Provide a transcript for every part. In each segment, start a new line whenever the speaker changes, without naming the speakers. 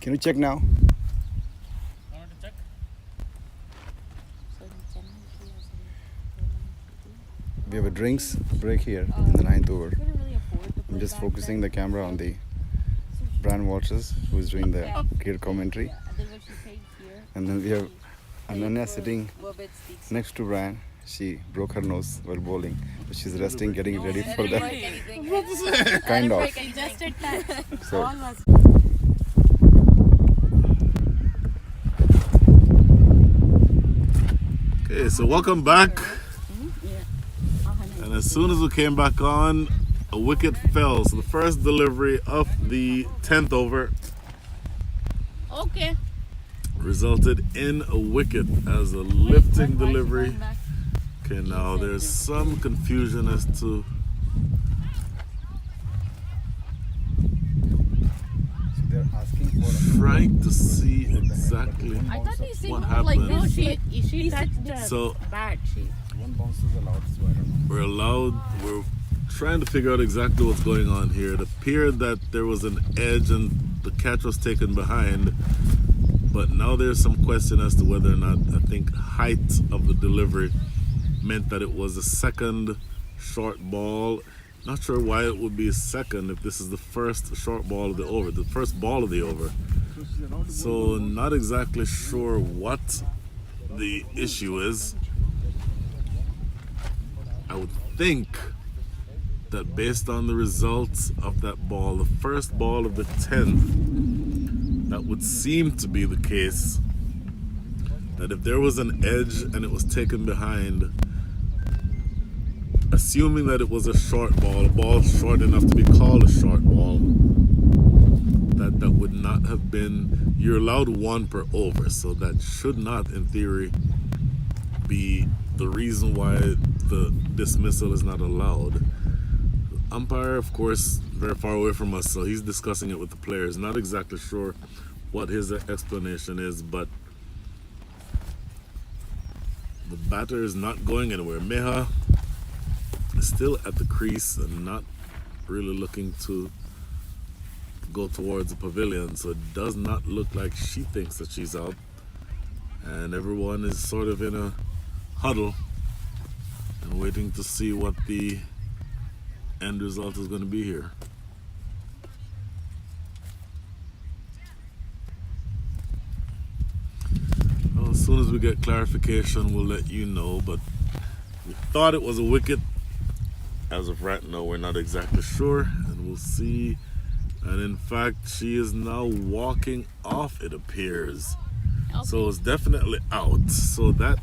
Can you check now?
Want to check?
We have a drinks break here in the ninth over. I'm just focusing the camera on the Brian Waters, who is doing the gear commentary. And then we have Ananya sitting next to Brian. She broke her nose while bowling, but she's resting, getting ready for the kind of. So,
okay, so welcome back. And as soon as we came back on, a wicket fell. So the first delivery of the 10th over resulted in a wicket as a lifting delivery. Okay, now there's some confusion as to
they're asking for
trying to see exactly what happened.
She touched the
So
bat.
one bounce is allowed, so I don't know.
we're trying to figure out exactly what's going on here. It appeared that there was an edge and the catch was taken behind, but now there's some question as to whether or not, I think, height of the delivery meant that it was a second short ball. Not sure why it would be a second if this is the first short ball of the over, the first ball of the over. So not exactly sure what the issue is. I would think that based on the results of that ball, the first ball of the 10th, that would seem to be the case. That if there was an edge and it was taken behind, assuming that it was a short ball, a ball short enough to be called a short ball, that would not have been, you're allowed one per over, so that should not, in theory, be the reason why the dismissal is not allowed. The umpire, of course, very far away from us, so he's discussing it with the players. Not exactly sure what his explanation is, but the batter is not going anywhere. Meha is still at the crease and not really looking to go towards the pavilion, so it does not look like she thinks that she's out. And everyone is sort of in a huddle and waiting to see what the end result is going to be here. Well, as soon as we get clarification, we'll let you know, but we thought it was a wicket. As of right now, we're not exactly sure, and we'll see. And in fact, she is now walking off, it appears. So it's definitely out. So that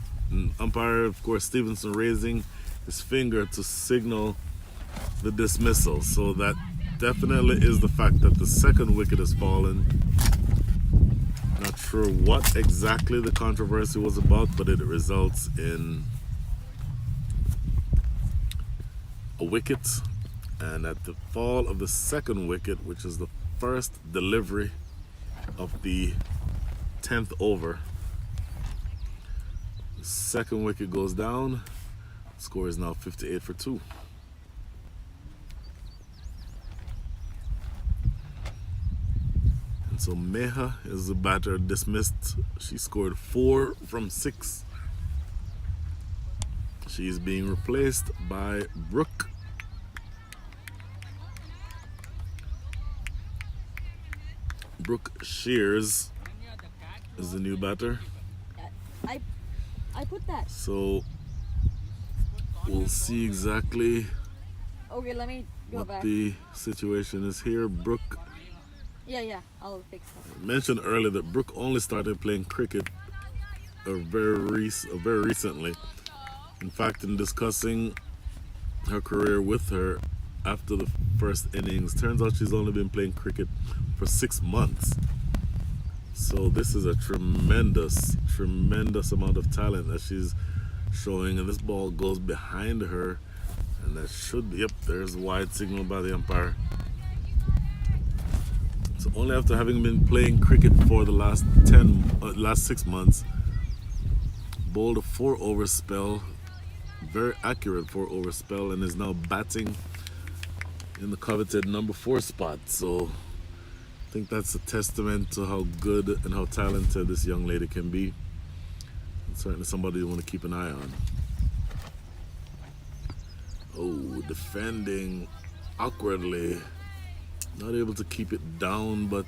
umpire, of course, Stevenson, raising his finger to signal the dismissal. So that definitely is the fact that the second wicket has fallen. Not sure what exactly the controversy was about, but it results in a wicket. And at the fall of the second wicket, which is the first delivery of the 10th over, the second wicket goes down. The score is now 58 for 2. And so Meha is the batter dismissed. She scored 4 from 6. She is being replaced by Brooke. Brooke Shears is the new batter.
I put that.
So we'll see exactly
Okay, let me go
what
back.
the situation is here. Brooke,
Yeah, I'll fix that.
I mentioned earlier that Brooke only started playing cricket very recently. In fact, in discussing her career with her after the first innings, turns out she's only been playing cricket for 6 months. So this is a tremendous amount of talent that she's showing, and this ball goes behind her, and that should be, yep, there's a wide signal by the umpire. So only after having been playing cricket for the last 6 months, bowled a 4-over spell, very accurate 4-over spell, and is now batting in the coveted number 4 spot. So think that's a testament to how good and how talented this young lady can be. And certainly somebody you want to keep an eye on. Oh, defending awkwardly. Not able to keep it down, but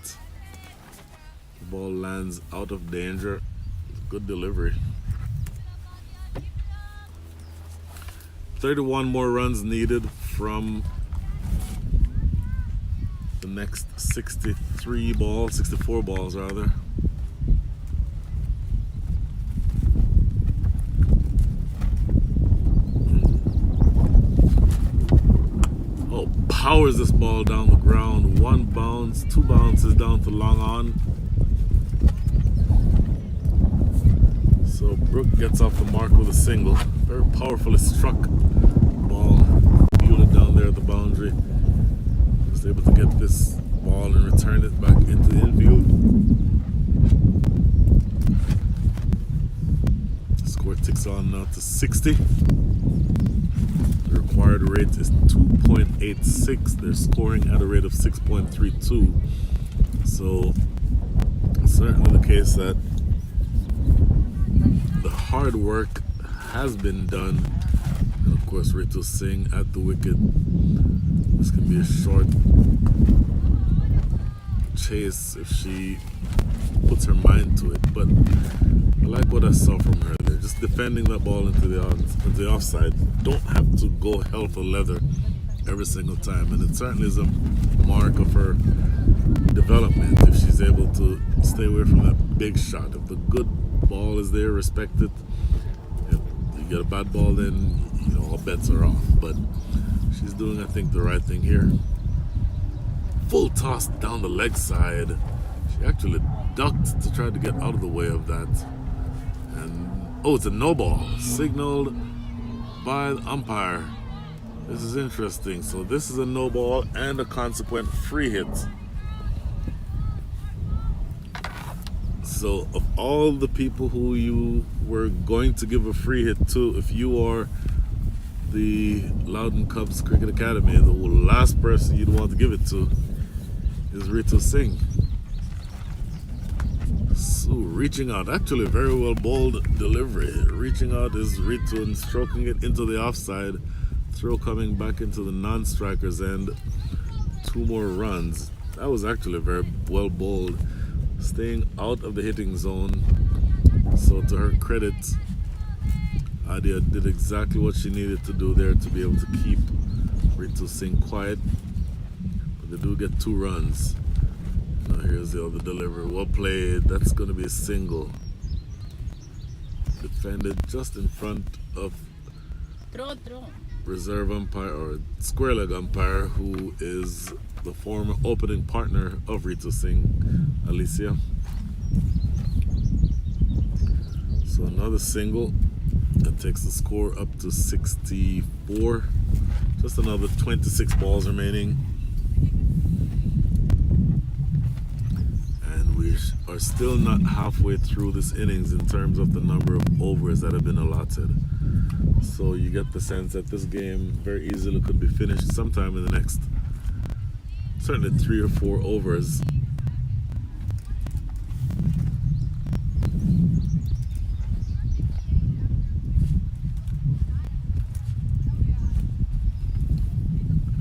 the ball lands out of danger. Good delivery. 31 more runs needed from the next 64 balls rather. Oh, powers this ball down the ground. One bounce, two bounces down to long on. So Brooke gets off the mark with a single. Very powerfully struck ball. Fielded down there at the boundary. Was able to get this ball and return it back into the infield. Score ticks on now to 60. The required rate is 2.86. They're scoring at a rate of 6.32. So certainly the case that the hard work has been done. And of course Ritu Singh at the wicket. This can be a short chase if she puts her mind to it. But I like what I saw from her there. Just defending that ball into the offside. Don't have to go hell for leather every single time. And it certainly is a mark of her development if she's able to stay away from that big shot. If the good ball is there, respect it. If you get a bad ball, then all bets are off. But she's doing, I think, the right thing here. Full toss down the leg side. She actually ducked to try to get out of the way of that. And oh, it's a no ball, signaled by the umpire. This is interesting. So this is a no ball and a consequent free hit. So of all the people who you were going to give a free hit to, if you are the Loudoun Cubs Cricket Academy, the last person you'd want to give it to is Ritu Singh. So reaching out, actually very well bowled delivery. Reaching out is Ritu and stroking it into the offside. Throw coming back into the non-striker's end. 2 more runs. That was actually very well bowled. Staying out of the hitting zone. So to her credit, Adia did exactly what she needed to do there to be able to keep Ritu Singh quiet. But they do get 2 runs. Now here's the other delivery. Well played. That's going to be a single. Defended just in front of reserve umpire or square leg umpire, who is the former opening partner of Ritu Singh, Alicia. So another single that takes the score up to 64. Just another 26 balls remaining. And we are still not halfway through this innings in terms of the number of overs that have been allotted. So you get the sense that this game very easily could be finished sometime in the next, certainly 3 or 4 overs.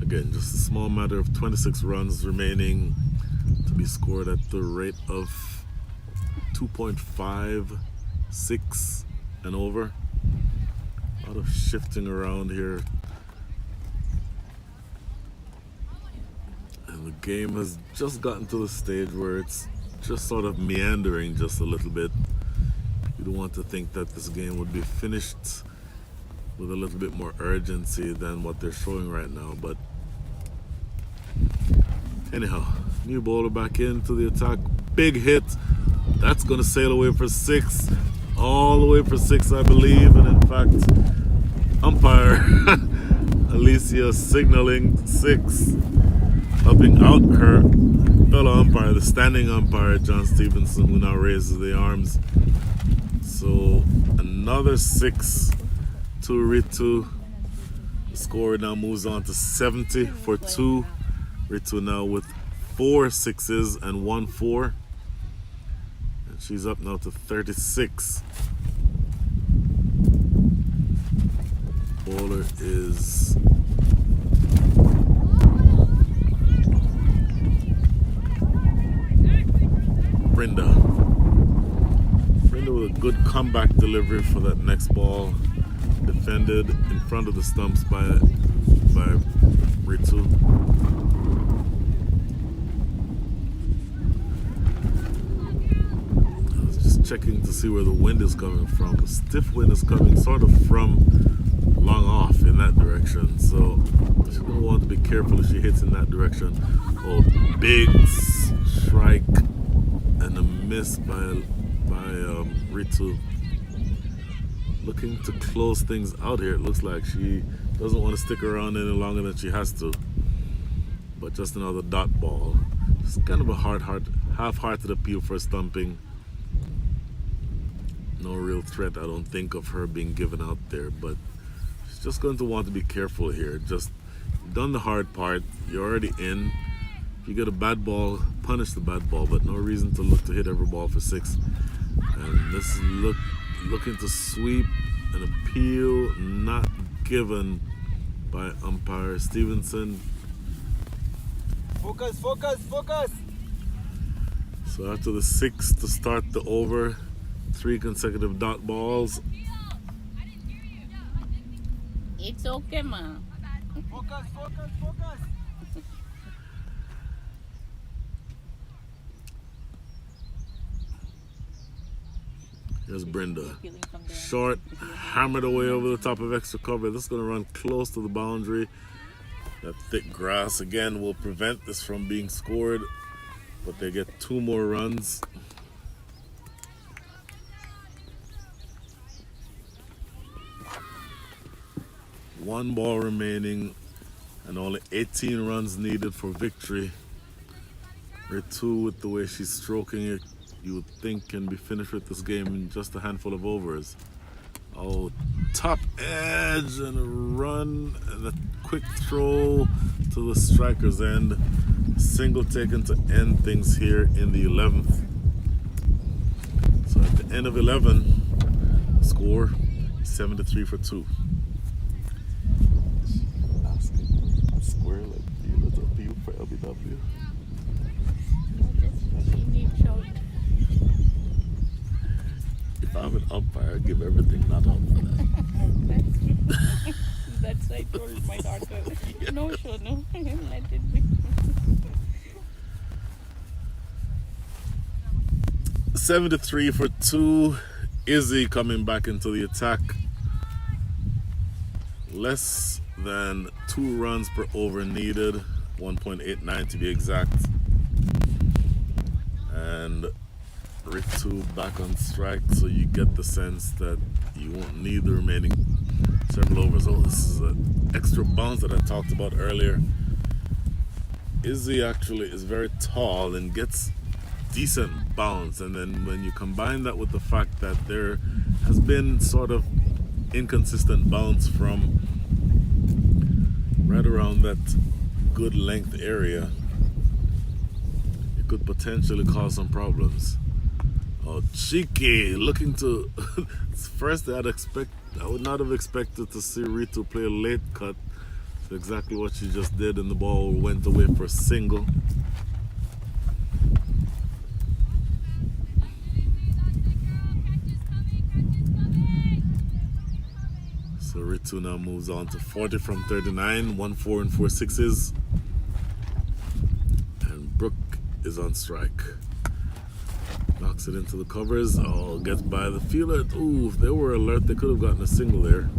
Again, just a small matter of 26 runs remaining to be scored at the rate of 2.56 and over. A lot of shifting around here. And the game has just gotten to the stage where it's just sort of meandering just a little bit. You don't want to think that this game would be finished with a little bit more urgency than what they're showing right now. But anyhow, new bowler back into the attack. Big hit. That's going to sail away for 6. All the way for 6, I believe. And in fact, umpire Alicia signaling 6. Helping out her fellow umpire, the standing umpire, John Stevenson, who now raises the arms. So another 6 to Ritu. The score now moves on to 70 for 2. Ritu now with 4 sixes and 1 4. And she's up now to 36. Bowler is Brenda. Brenda with a good comeback delivery for that next ball. Defended in front of the stumps by Ritu. I was just checking to see where the wind is coming from. The stiff wind is coming sort of from long off in that direction, so she's going to want to be careful if she hits in that direction. Oh, big strike and a miss by Ritu. Looking to close things out here. It looks like she doesn't want to stick around any longer than she has to. But just another dot ball. It's kind of a half-hearted appeal for stumping. No real threat, I don't think, of her being given out there, but she's just going to want to be careful here. Just done the hard part. You're already in. If you get a bad ball, punish the bad ball, but no reason to look to hit every ball for 6. And this is looking to sweep an appeal not given by umpire Stevenson.
Focus, focus, focus.
So after the 6 to start the over, 3 consecutive dot balls.
It's okay, ma.
Focus, focus, focus.
Here's Brenda. Short, hammered away over the top of extra cover. This is going to run close to the boundary. That thick grass again will prevent this from being scored, but they get 2 more runs. One ball remaining and only 18 runs needed for victory. Ritu, with the way she's stroking it, you would think can be finished with this game in just a handful of overs. Oh, top edge and a run and a quick throw to the striker's end. Single taken to end things here in the 11th. So at the end of 11, score 73 for 2. Asking square like dealers appeal for LBW. If I'm an umpire, I give everything not up for that.
That's I told my daughter. No, sure, no. Let it be.
73 for 2. Izzy coming back into the attack. Less than 2 runs per over needed. 1.89 to be exact. And Ritu back on strike, so you get the sense that you won't need the remaining several overs. Oh, this is an extra bounce that I talked about earlier. Izzy actually is very tall and gets decent bounce, and then when you combine that with the fact that there has been sort of inconsistent bounce from right around that good length area, it could potentially cause some problems. Oh, cheeky, looking to first I would not have expected to see Ritu play a late cut. That's exactly what she just did, and the ball went away for a single. So Ritu now moves on to 40 from 39, 1 4 and 4 6s. And Brooke is on strike. Knocks it into the covers. Oh, gets by the fielder. Ooh, if they were alert, they could have gotten a single there.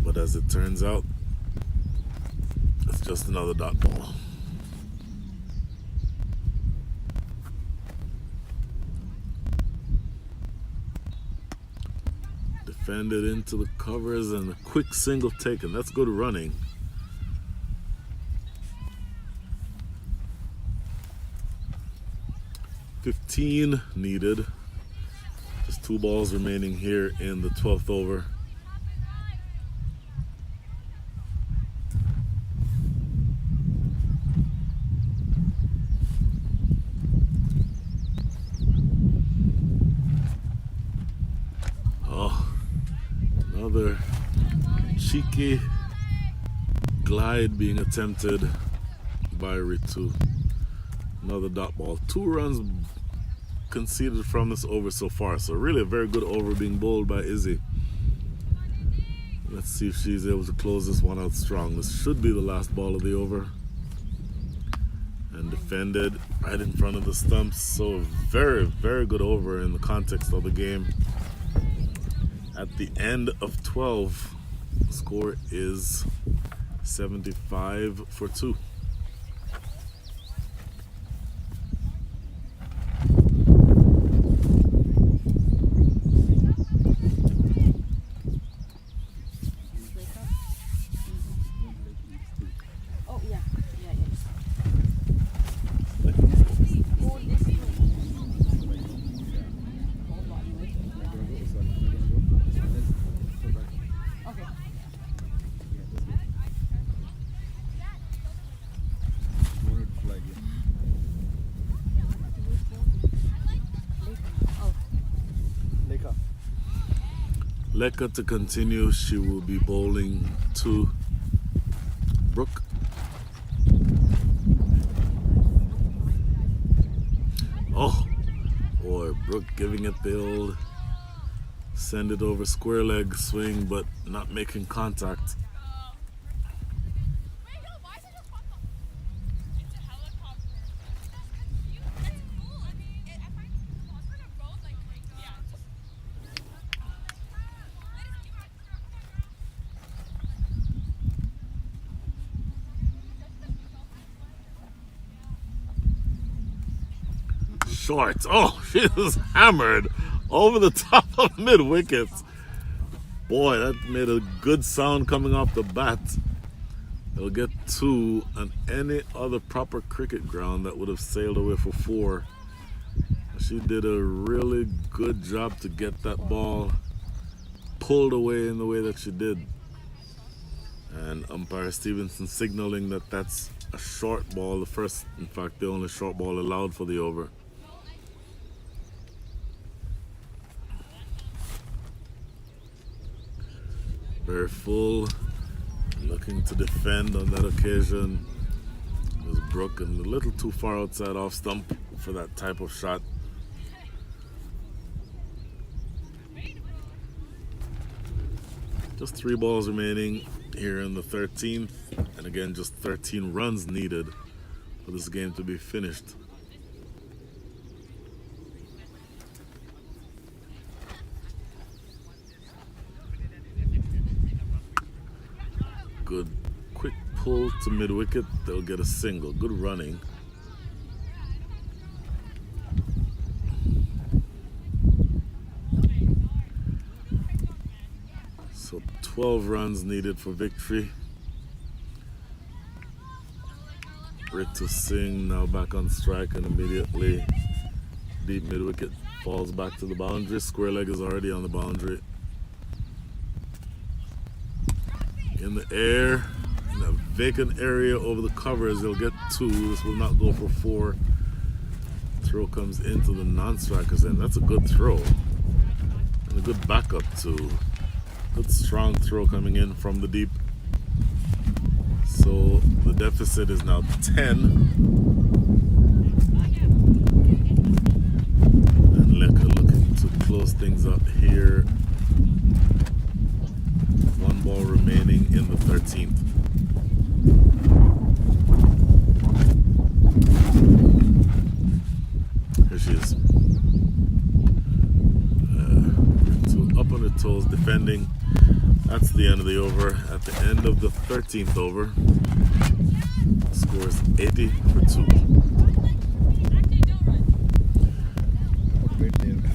But as it turns out, it's just another dot ball. Defended into the covers and a quick single taken. That's good running. $15 needed. Just 2 balls remaining here in the 12th over. Another cheeky glide being attempted by Ritu. Another dot ball. 2 runs conceded from this over so far. So really a very good over being bowled by Izzy. Let's see if she's able to close this one out strong. This should be the last ball of the over. And defended right in front of the stumps. So very, very good over in the context of the game. At the end of 12, the score is 75 for 2.
Oh yeah. Okay.
Leka to continue. She will be bowling to Brooke. Oh, boy, Brooke giving it the old send it over square leg swing, but not making contact. Short. Oh, she was hammered over the top of mid wickets. Boy, that made a good sound coming off the bat. It'll get 2 on any other proper cricket ground that would have sailed away for 4. She did a really good job to get that ball pulled away in the way that she did. And umpire Stevenson signaling that that's a short ball. The first, in fact, the only short ball allowed for the over. Very full, looking to defend on that occasion. It was Brooke and a little too far outside off stump for that type of shot. Just 3 balls remaining here in the 13th, and again just 13 runs needed for this game to be finished. Good quick pull to mid wicket, they'll get a single. Good running. So 12 runs needed for victory. Ritu Singh now back on strike, and immediately deep mid wicket falls back to the boundary. Square leg is already on the boundary. In the air, in a vacant area over the covers, they'll get 2. This will not go for 4. Throw comes into the non-strikers end. That's a good throw. And a good backup too. Good strong throw coming in from the deep. So the deficit is now 10. And Leka looking to close things up here. 1 ball remaining in the 13th. Here she is. Up on her toes, defending. That's the end of the over. At the end of the 13th over, score is 80 for 2.
Wait there.